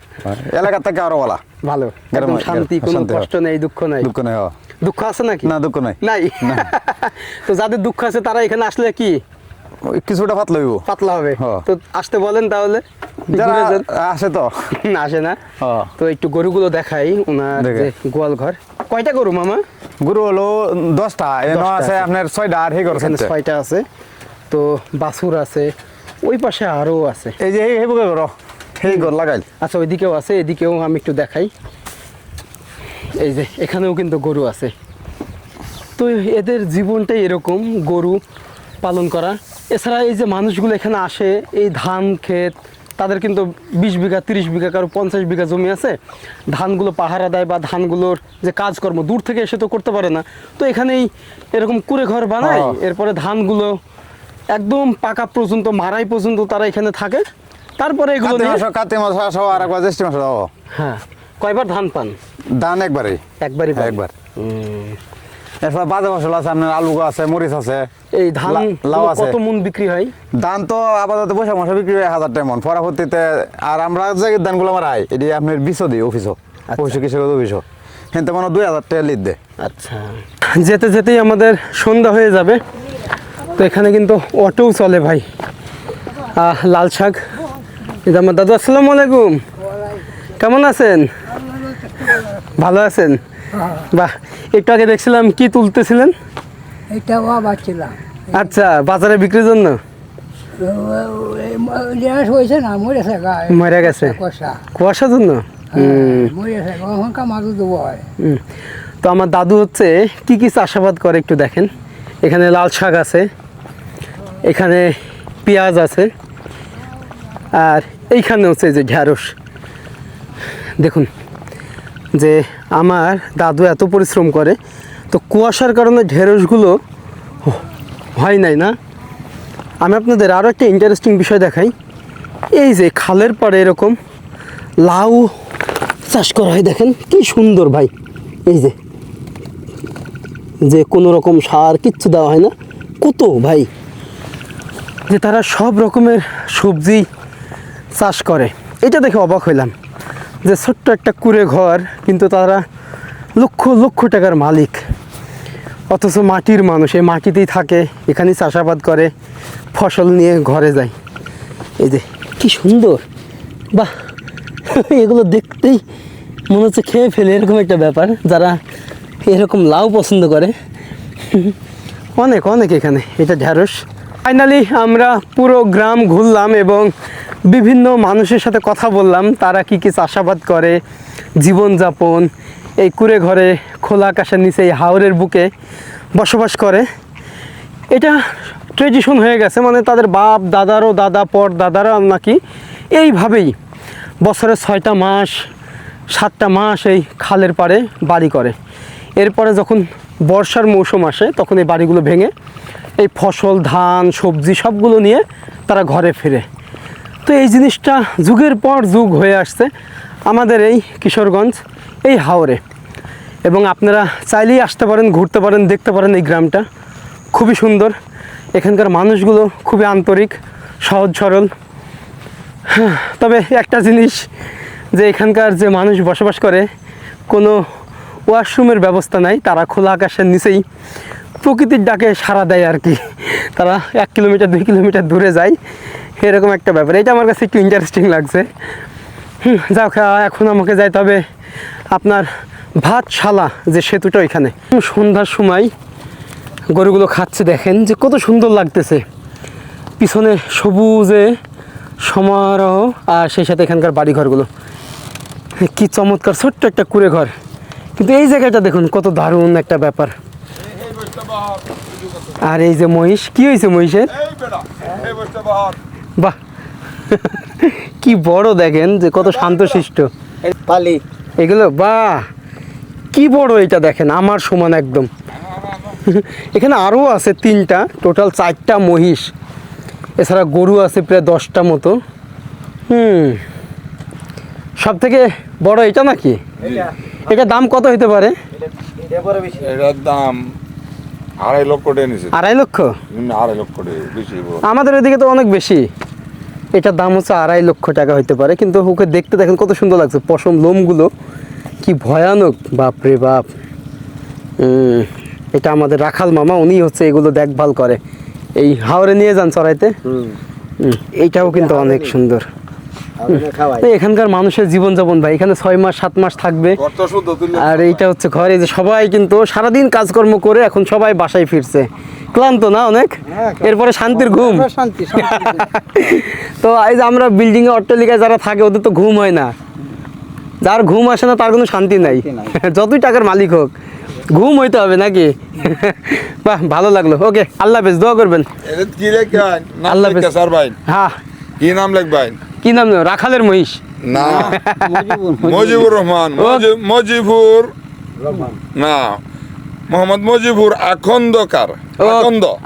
এলাকার থেকে আরো বলা ভালো, একদম গ্রামে- শান্তি, কোনো শান্তি, কষ্ট নেই, দুঃখ নাই। দুঃখ নেই। দুঃখ আছে নাকি? না, দুঃখ নাই। নাই? তো যাদের দুঃখ আছে তারা এখানে আসলে কি ওই কিছুটা ভাত লইব, পাতলা হবে? হ্যাঁ। তো আসতে বলেন তাহলে। যারা ঘুরে যান। আসে তো। আসে না? হ্যাঁ। তো একটু গরুগুলো দেখাই, ওনার দেখে। যে গোয়াল ঘর। কয়টা গরু মামা? গরু হলো 10টা, এনে 10টা আছে আছে। আপনার 6টা, আর হে এখানে করছে 6টা আছে। তো বাছুর আছে, ওই পাশে আরও আছে। এই যে এই বুকে করো, এই ঘর লাগাইল। আচ্ছা, ওইদিকেও আছে, এদিকেও আমি একটু দেখাই। এই যে এখানেও কিন্তু গরু আছে। তো এদের জীবনটাই এরকম, গরু পালন করা। এছাড়া এই যে মানুষগুলো এখানে আসে, এই ধান ক্ষেত, তাদের কিন্তু 20 বিঘা 30 বিঘা, কারো 50 বিঘা জমি আছে। ধানগুলো পাহারা দেয়, বা ধানগুলোর যে কাজকর্ম দূর থেকে এসে তো করতে পারে না, তো এখানেই এরকম কুড়ে ঘর বানায়। এরপরে ধানগুলো একদম পাকা পর্যন্ত, মারাই পর্যন্ত তারা এখানে থাকে। তারপরে এগুলো নিয়ে, কাতে মাছ সহ আর একবার জ্যৈষ্ঠ মাসে দাও। হ্যাঁ, কয়বার ধান পান? ধান একবারে, একবারই পান? একবার। এরপর বাজে ফসল আছে, আপনার আলু আছে, মরিচ আছে। এই ধান লাউ আছে। কত মন বিক্রি হয়? ধান তো আপাতত বৈশাখ মাসে বিক্রি হয় 1000 টাকা মন। পরবর্তীতে আর আমরা যে ধানগুলো মারাই, এটি আপনার 20 দিই অফিসও, অফিস কৃষক অফিসও, কিন্তু মানে 2000 টাকা লিড দেয়। আচ্ছা, যেতে যেতেই আমাদের সন্ধ্যা হয়ে যাবে। তো এখানে কিন্তু অটোও চলে ভাই। লাল শাক, এটা আমার দাদু। আসসালামু আলাইকুম, কেমন আছেন? ভালো আছেন? বাহ, একটু আগে দেখছিলাম কি তুলতেছিলেন? এটা বাচ্ছিলাম আচ্ছা, বাজারে বিক্রির জন্য? হয়েছে না, মরেছে গায়ে মরে গেছে কষা, কুয়াশার জন্য? মরেছে ওখানকার মাছ দেবো হয়। তো আমার দাদু হচ্ছে কি কি চাষাবাদ করে একটু দেখেন। এখানে লাল শাক আছে, এখানে পেঁয়াজ আছে, আর এইখানে হচ্ছে যে ঢ্যাঁড়স। দেখুন যে আমার দাদু এত পরিশ্রম করে, তো কুয়াশার কারণে ঢেঁড়সগুলো হয় নাই না। আমি আপনাদের আরও একটা ইন্টারেস্টিং বিষয় দেখাই। এই যে খালের পাড়ে এরকম লাউ চাষ করা হয়, দেখেন কি সুন্দর ভাই। এই যে কোনো রকম সার কিচ্ছু দেওয়া হয় না, কত ভাই যে তারা সব রকমের সবজি চাষ করে। এটা দেখে অবাক হইলাম যে ছোট্ট একটা কুঁড়ে ঘর, কিন্তু তারা লক্ষ লক্ষ টাকার মালিক, অথচ মাটির মানুষ, এই মাটিতেই থাকে, এখানেই চাষাবাদ করে, ফসল নিয়ে ঘরে যায়। এই যে কি সুন্দর, বাহ! এগুলো দেখতেই মনে হচ্ছে খেয়ে ফেলে, এরকম একটা ব্যাপার। যারা এরকম লাউ পছন্দ করে অনেক অনেক এখানে। এটা ঢ্যাঁড়স। ফাইনালি আমরা পুরো গ্রাম ঘুরলাম এবং বিভিন্ন মানুষের সাথে কথা বললাম, তারা কি কি চাষাবাদ করে, জীবনযাপন, এই কুঁড়ে ঘরে খোলা আকাশের নিচে এই হাওরের বুকে বসবাস করে। এটা ট্রেডিশন হয়ে গেছে, মানে তাদের বাপ দাদারও দাদা পর দাদারা নাকি এইভাবেই বছরে 6টা মাস 7টা মাস এই খালের পাড়ে বাড়ি করে। এরপরে যখন বর্ষার মৌসুম আসে তখন এই বাড়িগুলো ভেঙে এই ফসল, ধান, সবজি সবগুলো নিয়ে তারা ঘরে ফিরে। তো এই জিনিসটা যুগের পর যুগ হয়ে আসছে আমাদের এই কিশোরগঞ্জ, এই হাওরে। এবং আপনারা চাইলেই আসতে পারেন, ঘুরতে পারেন, দেখতে পারেন এই গ্রামটা। খুবই সুন্দর। এখানকার মানুষগুলো খুবই আন্তরিক, সহজ সরল। তবে একটা জিনিস, যে এখানকার যে মানুষ বসবাস করে, কোনো ওয়াশরুমের ব্যবস্থা নাই। তারা খোলা আকাশের নিচেই প্রকৃতির ডাকে সাড়া দেয় আর কি। তারা 1 কিলোমিটার 2 কিলোমিটার দূরে যায়, এরকম একটা ব্যাপার। এটা আমার কাছে একটু ইন্টারেস্টিং লাগছে। যাও, এখন আমাকে যাইতে হবে আপনার ভাতশালা, যে সেতুটা ওইখানে। সন্ধ্যার সময় গরুগুলো খাচ্ছে, দেখেন যে কত সুন্দর লাগতেছে। পিছনে সবুজে সমারোহ, আর সেই সাথে এখানকার বাড়িঘরগুলো কি চমৎকার। ছোট্ট একটা কুঁড়ে ঘর, কিন্তু এই জায়গাটা দেখুন কত দারুণ একটা ব্যাপার। আর এই যে মহিষ, কি হয়েছে মহিষের? বাহ, কি বড়, দেখেন যে কত শান্তশিষ্ট পালি এগুলো। বাহ, কি বড় এটা, দেখেন আমার সমান একদম। এখানে আরও আছে 3টা, টোটাল 4টা মহিষ। এছাড়া গরু আছে প্রায় 10টা মতো। সব থেকে বড় এটা নাকি? এটা দাম কত হইতে পারে? এটার দাম 2.5 লক্ষ টাকা নিচে। 2.5 লক্ষ? 2.5 লক্ষ টাকা বেশি। আমাদের এদিকে তো অনেক বেশি। এটার দাম হচ্ছে 2.5 লক্ষ টাকা হইতে পারে। কিন্তু ওকে দেখতে দেখেন কত সুন্দর লাগছে, পশম লোমগুলো কি ভয়ানক, বাপ রে বাপ। এটা আমাদের রাখাল মামা, উনি হচ্ছে এগুলো দেখভাল করে, এই হাওরে নিয়ে যান চড়াইতে। এইটাও কিন্তু অনেক সুন্দর। তো এখানকার মানুষের জীবনযাপন ভাই, এখানে 6 মাস 7 মাস থাকবে। আর এইটা হচ্ছে ঘরে, যে সবাই কিন্তু সারাদিন কাজকর্ম করে এখন সবাই বাসায় ফিরছে, ক্লান্ত না অনেক, এরপরে শান্তির ঘুম। তো এই যে আমরা বিল্ডিং এ অট্টালিকায় যারা থাকে ওদের তো ঘুম হয় না, যার ঘুম আসে না তার কোনো শান্তি নাই, যতই টাকার মালিক হোক ঘুম হইতে হবে নাকি। বাহ, ভালো লাগলো। ওকে, আল্লাহ হাফেজ, দোয়া করবেন। আল্লাহ হাফেজ। হ্যাঁ, কি নাম লিখবেন? কি নাম? রাখালের মহিষ না, মজিবুর রহমান। মজিবুর না, মোহাম্মদ মজিবুর আখন্দকার।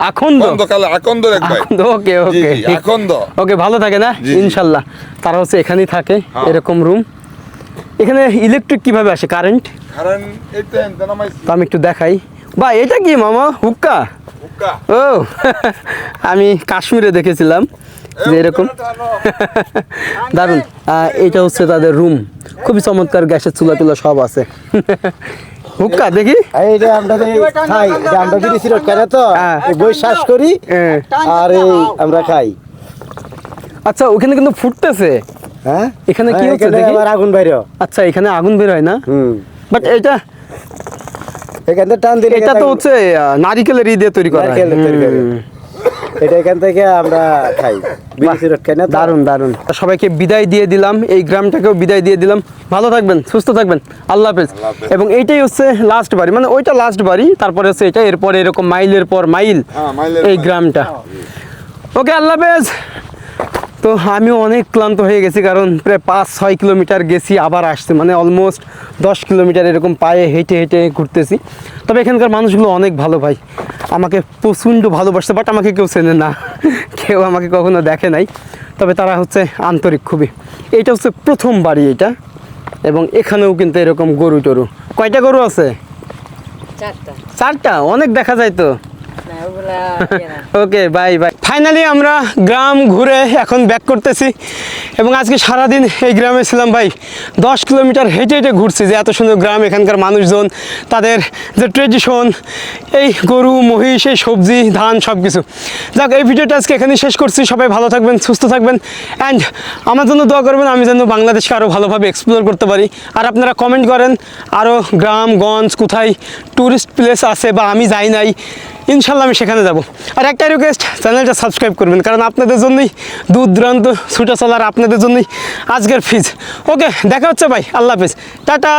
আখন্দ লিখবেন। ওকে ওকে আখন্দ। ওকে, ভালো থাকে না ইনশাল্লাহ। তারা হচ্ছে এখানেই থাকে, এরকম রুম। এখানে ইলেকট্রিক কিভাবে আসে, কারেন্ট? তো আমি একটু দেখাই। বা এটা কি মামা, হুক্কা? ও, আমি কাশ্মীরে দেখেছিলাম যে এরকম। দারুণ। এটা হচ্ছে তাদের রুম, খুবই চমৎকার, গ্যাসের চুলা টুলা সব আছে। হুক্কা দেখি, এইটা আমরা খাই, আমরা বিড়ি সিগারেট খাই না তো, বই শ্বাস করি আর এই আমরা খাই। আচ্ছা, ওখানে কিন্তু ফুটতেছে। হ্যাঁ, এখানে কি হচ্ছে দেখি? আবার আগুন বাইরে। আচ্ছা, এখানে আগুন বের হয় না? বাট এটা এখান থেকে টান দিলে এটা তো হচ্ছে নারিকেলের দিয়ে তৈরি করা হয়। এটা এখান থেকে আমরা খাই, বিড়ি সিগারেট খাই না। দারুণ দারুণ। সবাইকে বিদায় দিয়ে দিলাম, এই গ্রামটাকেও বিদায় দিয়ে দিলাম। ভালো থাকবেন, সুস্থ থাকবেন, আল্লাহ হাফেজ। এবং এইটাই হচ্ছে লাস্ট বাড়ি, মানে ওইটা লাস্ট বাড়ি, তারপরে হচ্ছে এটা, এরপরে এরকম মাইলের পর মাইল এই গ্রামটা। ওকে, আল্লাহ হাফেজ। তো আমিও অনেক ক্লান্ত হয়ে গেছি, কারণ প্রায় 5-6 কিলোমিটার গেছি, আবার আসছি, মানে অলমোস্ট 10 কিলোমিটার এরকম পায়ে হেঁটে হেঁটে ঘুরতেছি। তবে এখানকার মানুষগুলো অনেক ভালো ভাই, আমাকে প্রচণ্ড ভালোবাসছে। বাট আমাকে কেউ চেনে না, কেউ আমাকে কখনো দেখে নাই, তবে তারা হচ্ছে আন্তরিক খুবই। এইটা হচ্ছে প্রথম বাড়ি এটা, এবং এখানেও কিন্তু এরকম গরু টরু। কয়টা গরু আছে? 4টা। অনেক দেখা যায় তো। ওকে, বাই বাই। ফাইনালি আমরা গ্রাম ঘুরে এখন ব্যাক করতেছি এবং আজকে সারাদিন এই গ্রামে ছিলাম ভাই। 10 কিলোমিটার হেঁটে হেঁটে ঘুরছি, যে এত সুন্দর গ্রাম, এখানকার মানুষজন, তাদের যে ট্রেডিশন, এই গরু মহিষ, এই সবজি ধান সব কিছু। যাক, এই ভিডিওটা আজকে এখানেই শেষ করছি। সবাই ভালো থাকবেন, সুস্থ থাকবেন, অ্যান্ড আমার জন্য দোয়া করবেন আমি যেন বাংলাদেশকে আরও ভালোভাবে এক্সপ্লোর করতে পারি। আর আপনারা কমেন্ট করেন আরও গ্রামগঞ্জ কোথায় ট্যুরিস্ট প্লেস আছে বা আমি যাই নাই, ইনশাল্লাহ আমি সেখানে যাব। আর একটা রিকোয়েস্ট, চ্যানেলটা সাবস্ক্রাইব করবেন, কারণ আপনাদের জন্যই দূর দূরান্ত ছুটে চলার, আপনাদের জন্যই আজকের ফিজ। ওকে, দেখা হচ্ছে ভাই, আল্লাহ হাফেজ, টাটা।